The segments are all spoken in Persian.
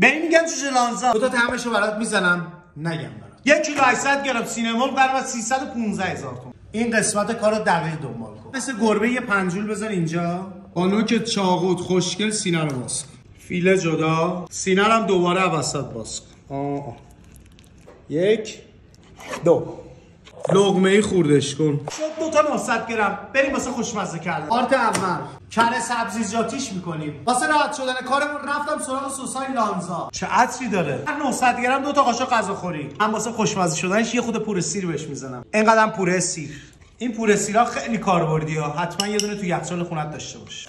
ببین میگن جوجه لانزا. دو تا طعمشو برات میزنم نگم برات. 1 کیلو 800 گرم سینمول برای 315,000 تومان. این قسمت کارو دقیق دنبال کن. مثل گربه یه پنجول بزن اینجا. با نوک چاقوت خوشگل سینه رو باز کن. فیله جدا، سینه رو هم دوباره وسط باز کن. 1 2 لقمه ای خوردش کن. شد 2 تا 900 گرم. بریم واسه خوشمزه کردن. پارت اول کره سبزیجاتیش میکنیم. واسه راحت شدن کارمون رفتم سراغ سسای لانزا. چه عطری داره؟ 900 گرم 2 تا قاشق غذاخوری. هم واسه خوشمزه شدنش یه خود پوره سیر بهش میزنم. اینقدرم پوره سیر. این پوره سیرا خیلی کاربردی ها. حتما یه دونه تو یخچال خونت داشته باش.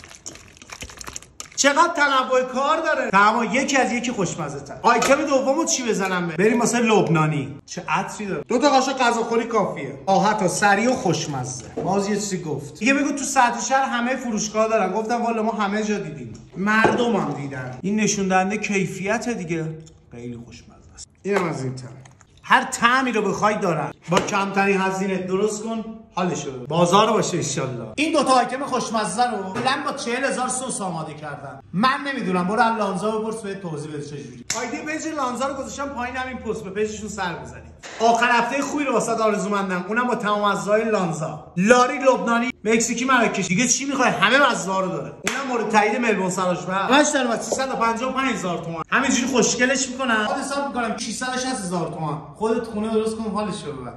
چقدر تنوع کار داره. تمام یکی از یکی خوشمزه تر. آیتم دومو چی بزنم؟ بریم واسه لبنانی. چه عطری داره. 2 تا قاشق غذاخوری کافیه. راحت و سریع و خوشمزه. باز یه چیزی گفت. دیگه بگو تو سطح شهر همه فروشگاه دارن. گفتم والا ما همه جا دیدیم. مردم هم دیدن. این نشون دهنده کیفیت دیگه. خیلی خوشمزه است. اینم از این طعم. هر طعمی رو بخوای دارن. با کمترین هزینه درست کن. حالش بده. بازار باشه ان شاءالله. این 2 تا آیتم خوشمزه رو کلا با 40,000 سس آماده کردم. من نمیدونم، برو از لانزا بپرس بهت توضیح بده چجوری. آیدی پیج لانزا رو گذاشتم پایین همین پست، به پیجشون سر بزنید. آخر هفته خوبی رو واسه آرزومندم، اونم با تمام اجزای لانزا. لاری لبنانی، مکزیکی، مراکشی. دیگه چی میخوای؟ همه مزه‌ها رو داره. اونم مورد تایید ملبون سراشور. همش در 355,000 تومان. همینجوری خوشگلش میکنن. حساب میکنم 660,000 تومان. خودت خونه درست کن حالش رو ببر.